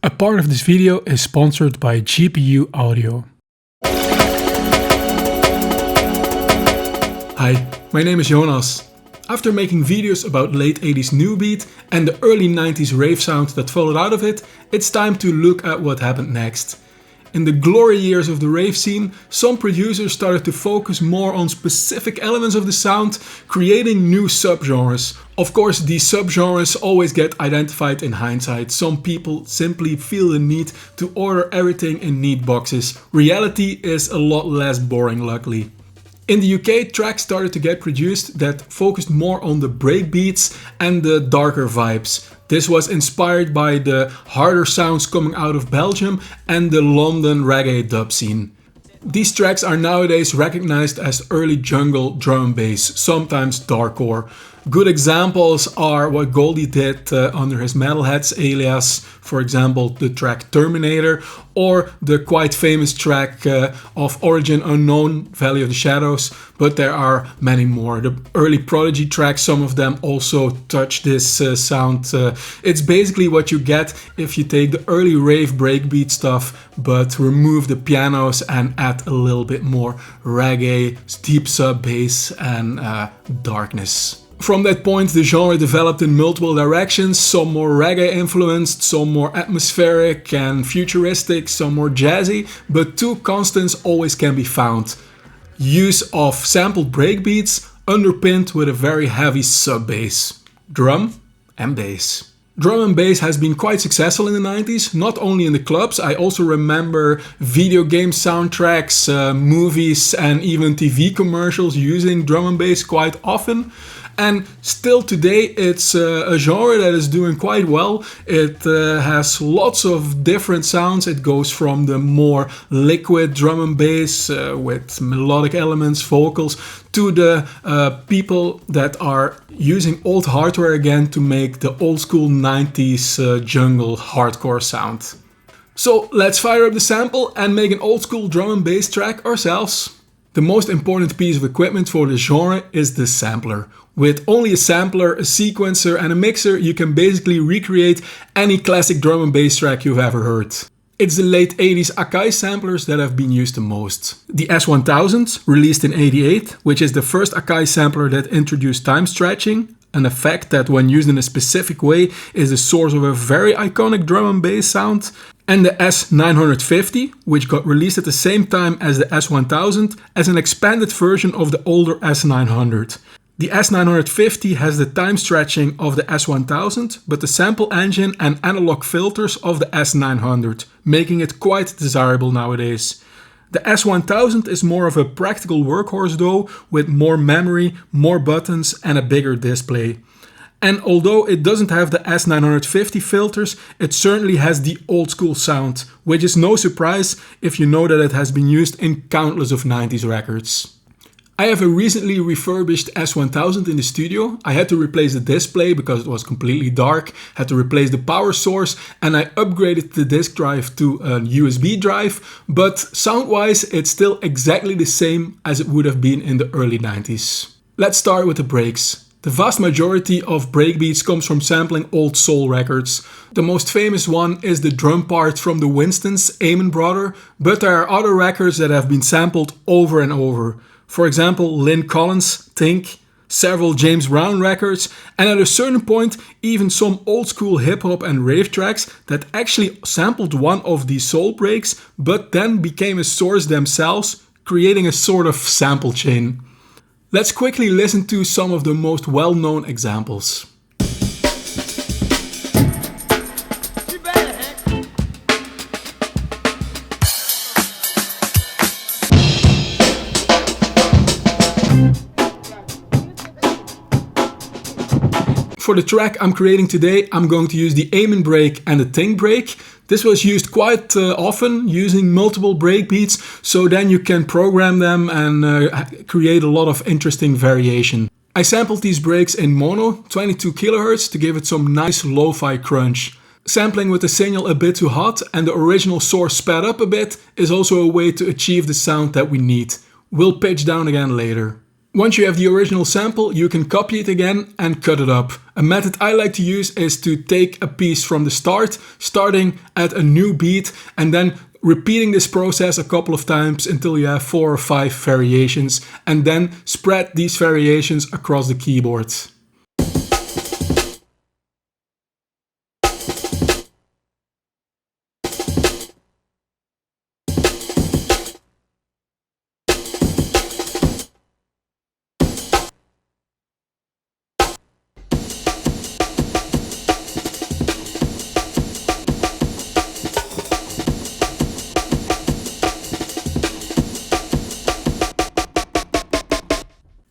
A part of this video is sponsored by GPU Audio. Hi, my name is Jonas. After making videos about late 80s new beat and the early 90s rave sound that followed out of it, it's time to look at what happened next. In the glory years of the rave scene, some producers started to focus more on specific elements of the sound, creating new subgenres. Of course, these subgenres always get identified in hindsight. Some people simply feel the need to order everything in neat boxes. Reality is a lot less boring, luckily. In the UK, tracks started to get produced that focused more on the breakbeats and the darker vibes. This was inspired by the harder sounds coming out of Belgium and the London reggae dub scene. These tracks are nowadays recognized as early jungle drum and bass, sometimes darkcore. Good examples are what Goldie did under his Metalheadz alias, for example the track Terminator, or the quite famous track of Origin Unknown, Valley of the Shadows, but there are many more. The early Prodigy tracks, some of them also touch this sound. It's basically what you get if you take the early rave breakbeat stuff but remove the pianos and add a little bit more reggae, deep sub bass and darkness. From that point, the genre developed in multiple directions, some more reggae influenced, some more atmospheric and futuristic, some more jazzy, but two constants always can be found. Use of sampled breakbeats underpinned with a very heavy sub bass. Drum and bass. Drum and bass has been quite successful in the 90s, not only in the clubs. I also remember video game soundtracks, movies and even TV commercials using drum and bass quite often. And still today it's a genre that is doing quite well. It has lots of different sounds. It goes from the more liquid drum and bass with melodic elements, vocals, to the people that are using old hardware again to make the old school 90s jungle hardcore sound. So let's fire up the sample and make an old school drum and bass track ourselves. The most important piece of equipment for this genre is the sampler. With only a sampler, a sequencer and a mixer, you can basically recreate any classic drum and bass track you've ever heard. It's the late 80s Akai samplers that have been used the most. The S1000, released in '88, which is the first Akai sampler that introduced time stretching, an effect that when used in a specific way is the source of a very iconic drum and bass sound. And the S950, which got released at the same time as the S1000 as an expanded version of the older S900. The S950 has the time stretching of the S1000, but the sample engine and analog filters of the S900, making it quite desirable nowadays. The S1000 is more of a practical workhorse though, with more memory, more buttons and a bigger display. And although it doesn't have the S950 filters, it certainly has the old school sound, which is no surprise if you know that it has been used in countless of 90s records. I have a recently refurbished S1000 in the studio. I had to replace the display because it was completely dark, had to replace the power source, and I upgraded the disk drive to a USB drive, but sound-wise it's still exactly the same as it would have been in the early 90s. Let's start with the breaks. The vast majority of breakbeats comes from sampling old soul records. The most famous one is the drum part from the Winstons, Amen Brother, but there are other records that have been sampled over and over. For example, Lynn Collins, Think, several James Brown records, and at a certain point even some old school hip hop and rave tracks that actually sampled one of these soul breaks but then became a source themselves, creating a sort of sample chain. Let's quickly listen to some of the most well-known examples. For the track I'm creating today, I'm going to use the Amen break and the Think break. This was used quite often, using multiple breakbeats, so then you can program them and create a lot of interesting variation. I sampled these breaks in mono, 22 kHz, to give it some nice lo-fi crunch. Sampling with the signal a bit too hot and the original source sped up a bit is also a way to achieve the sound that we need. We'll pitch down again later. Once you have the original sample, you can copy it again and cut it up. A method I like to use is to take a piece from the start, starting at a new beat, and then repeating this process a couple of times until you have 4 or 5 variations, and then spread these variations across the keyboard.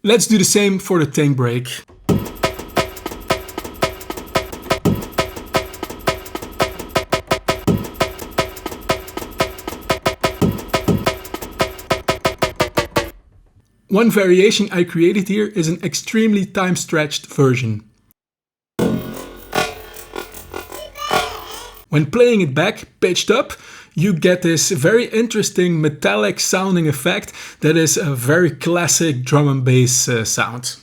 Let's do the same for the tank break. One variation I created here is an extremely time-stretched version. When playing it back, pitched up, you get this very interesting metallic sounding effect that is a very classic drum and bass sound.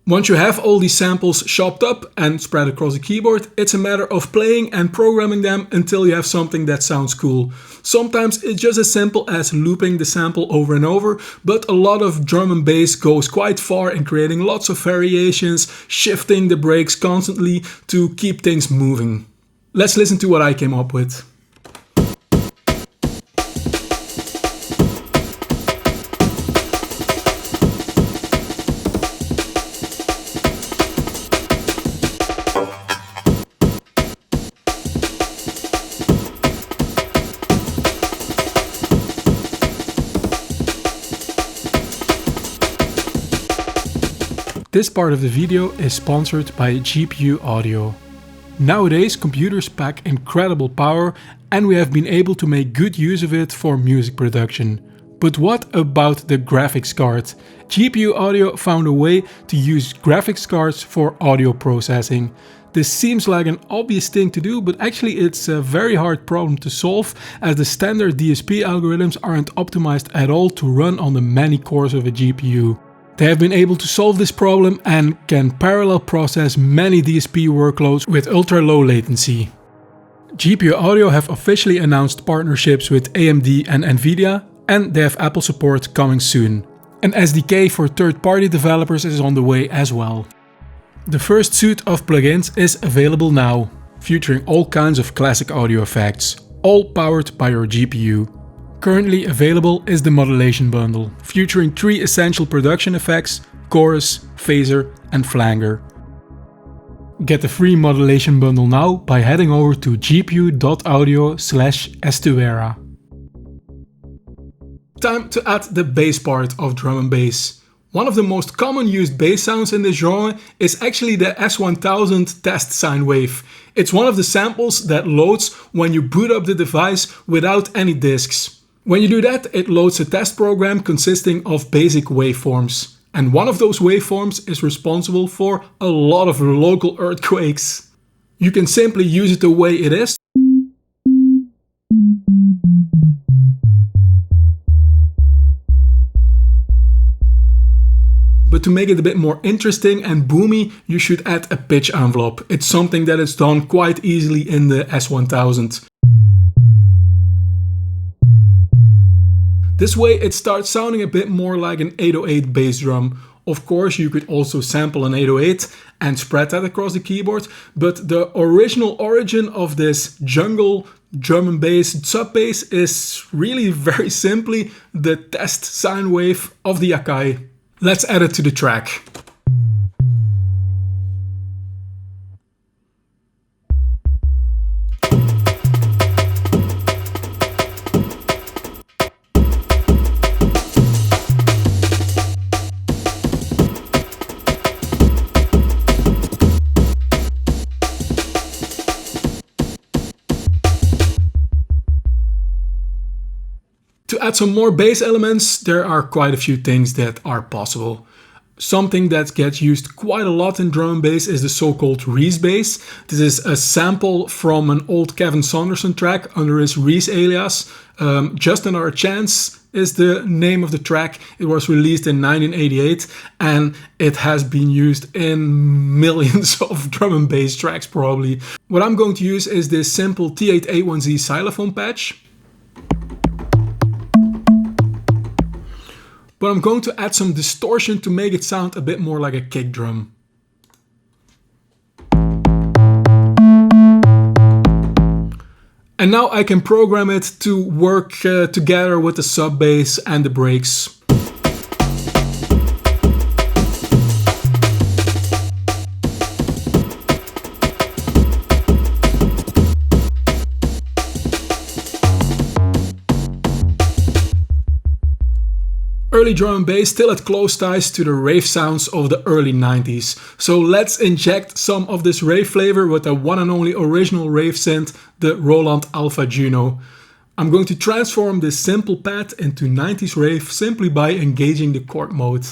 Once you have all these samples chopped up and spread across the keyboard, it's a matter of playing and programming them until you have something that sounds cool. Sometimes it's just as simple as looping the sample over and over, but a lot of drum and bass goes quite far in creating lots of variations, shifting the breaks constantly to keep things moving. Let's listen to what I came up with. This part of the video is sponsored by GPU Audio. Nowadays, computers pack incredible power and we have been able to make good use of it for music production. But what about the graphics card? GPU Audio found a way to use graphics cards for audio processing. This seems like an obvious thing to do, but actually it's a very hard problem to solve, as the standard DSP algorithms aren't optimized at all to run on the many cores of a GPU. They have been able to solve this problem and can parallel process many DSP workloads with ultra low latency. GPU Audio have officially announced partnerships with AMD and Nvidia, and they have Apple support coming soon. An SDK for third-party developers is on the way as well. The first suite of plugins is available now, featuring all kinds of classic audio effects, all powered by your GPU. Currently available is the Modulation Bundle, featuring 3 essential production effects: chorus, phaser and flanger. Get the free Modulation Bundle now by heading over to gpu.audio/Estuera. Time to add the bass part of drum and bass. One of the most common used bass sounds in this genre is actually the S1000 test sine wave. It's one of the samples that loads when you boot up the device without any disks. When you do that, it loads a test program consisting of basic waveforms. And one of those waveforms is responsible for a lot of local earthquakes. You can simply use it the way it is. But to make it a bit more interesting and boomy, you should add a pitch envelope. It's something that is done quite easily in the S1000. This way it starts sounding a bit more like an 808 bass drum. Of course, you could also sample an 808 and spread that across the keyboard, but the original origin of this jungle drum and bass sub bass is really very simply the test sine wave of the Akai. Let's add it to the track. To add some more bass elements, there are quite a few things that are possible. Something that gets used quite a lot in drum and bass is the so-called Reese bass. This is a sample from an old Kevin Saunderson track under his Reese alias. Just Another Chance is the name of the track. It was released in 1988 and it has been used in millions of drum and bass tracks probably. What I'm going to use is this simple T881Z xylophone patch. But I'm going to add some distortion to make it sound a bit more like a kick drum. And now I can program it to work together with the sub bass and the breaks. Early drum and bass still had close ties to the rave sounds of the early 90s. So let's inject some of this rave flavor with the one and only original rave synth, the Roland Alpha Juno. I'm going to transform this simple pad into 90s rave simply by engaging the chord mode.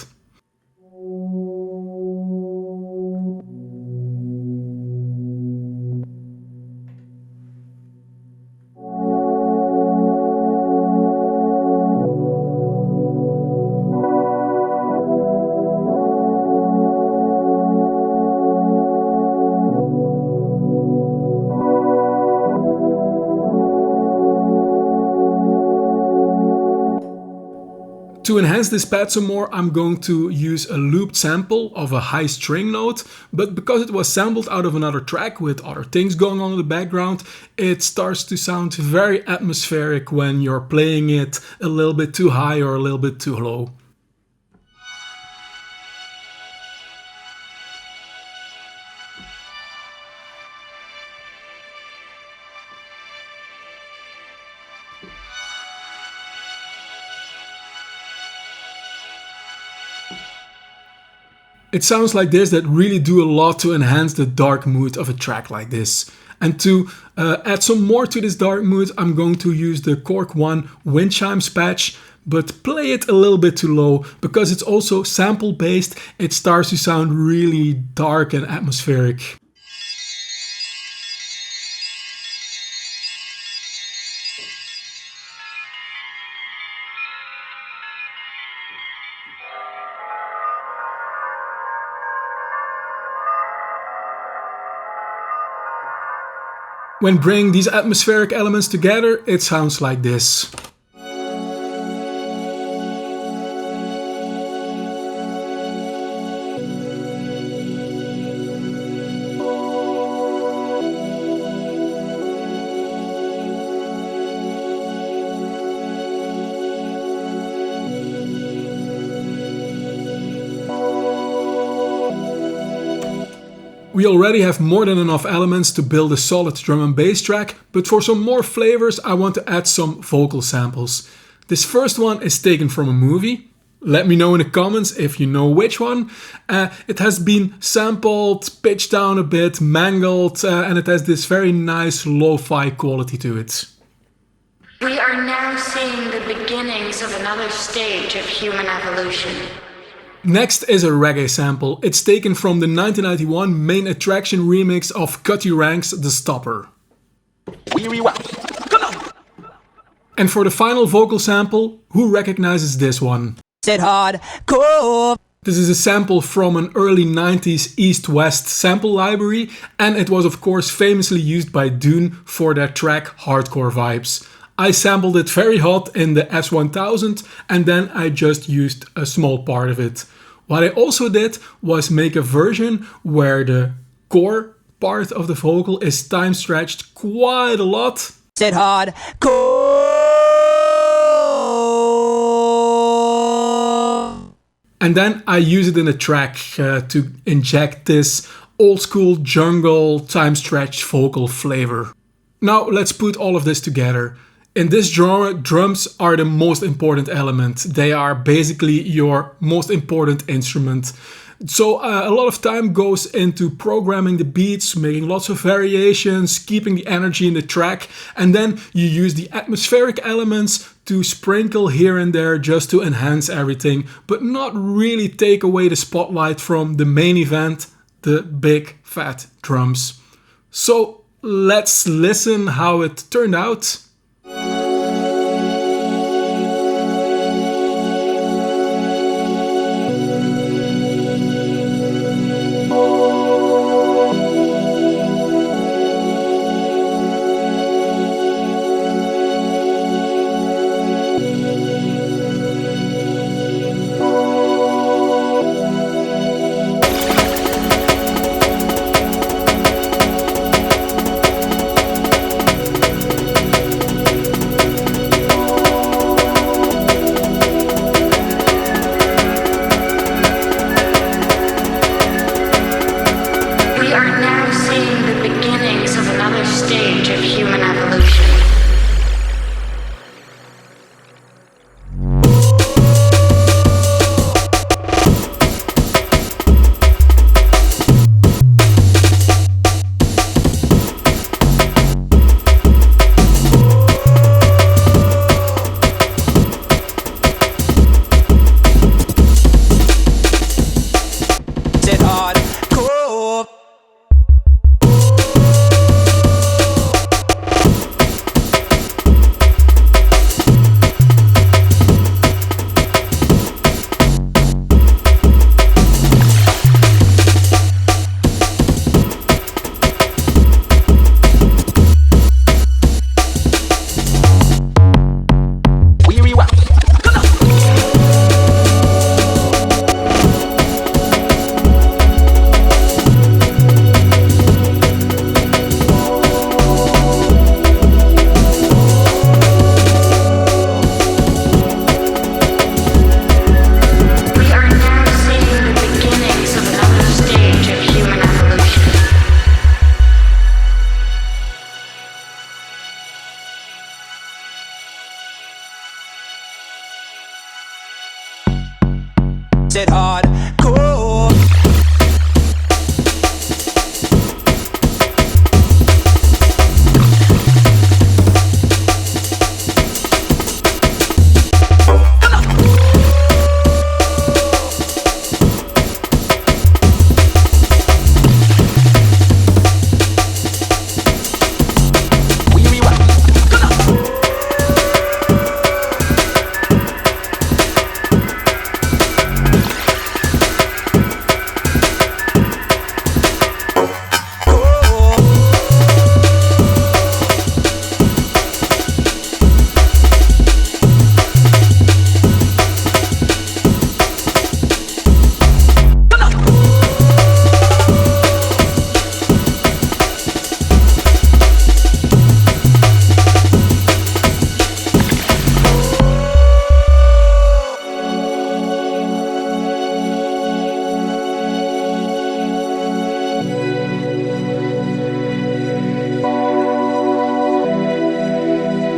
To enhance this pad some more, I'm going to use a looped sample of a high string note, but because it was sampled out of another track with other things going on in the background, it starts to sound very atmospheric when you're playing it a little bit too high or a little bit too low. It sounds like this that really do a lot to enhance the dark mood of a track like this. And to add some more to this dark mood, I'm going to use the Cork 1 wind chimes patch, but play it a little bit too low because it's also sample based. It starts to sound really dark and atmospheric. When bringing these atmospheric elements together, it sounds like this. We already have more than enough elements to build a solid drum and bass track, but for some more flavors I want to add some vocal samples. This first one is taken from a movie. Let me know in the comments if you know which one. It has been sampled, pitched down a bit, mangled, and it has this very nice lo-fi quality to it. We are now seeing the beginnings of another stage of human evolution. Next is a reggae sample. It's taken from the 1991 Main Attraction remix of Cutty Rank's The Stopper. And for the final vocal sample, who recognizes this one? Said hardcore. This is a sample from an early 90s East-West sample library, and it was of course famously used by Dune for their track Hardcore Vibes. I sampled it very hot in the S1000 and then I just used a small part of it. What I also did was make a version where the core part of the vocal is time stretched quite a lot. Said hardcore. And then I use it in a track to inject this old school jungle time stretched vocal flavor. Now let's put all of this together. In this genre, drums are the most important element. They are basically your most important instrument. So a lot of time goes into programming the beats, making lots of variations, keeping the energy in the track, and then you use the atmospheric elements to sprinkle here and there just to enhance everything, but not really take away the spotlight from the main event, the big fat drums. So let's listen how it turned out. We are now seeing the beginnings of another stage of human evolution. Sit hard, cool. We are now seeing the beginnings of another stage of human evolution. Sit hard, cool.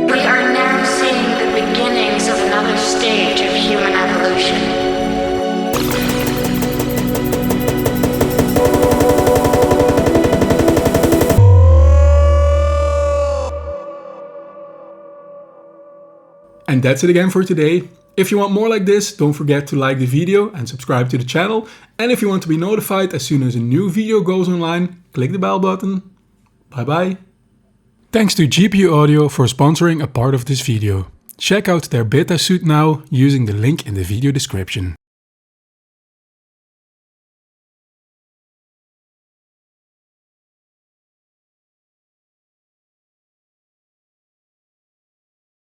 We are now seeing the beginnings of another stage of human evolution. And that's it again for today. If you want more like this, don't forget to like the video and subscribe to the channel. And if you want to be notified as soon as a new video goes online, click the bell button. Bye bye. Thanks to GPU Audio for sponsoring a part of this video. Check out their beta suite now using the link in the video description.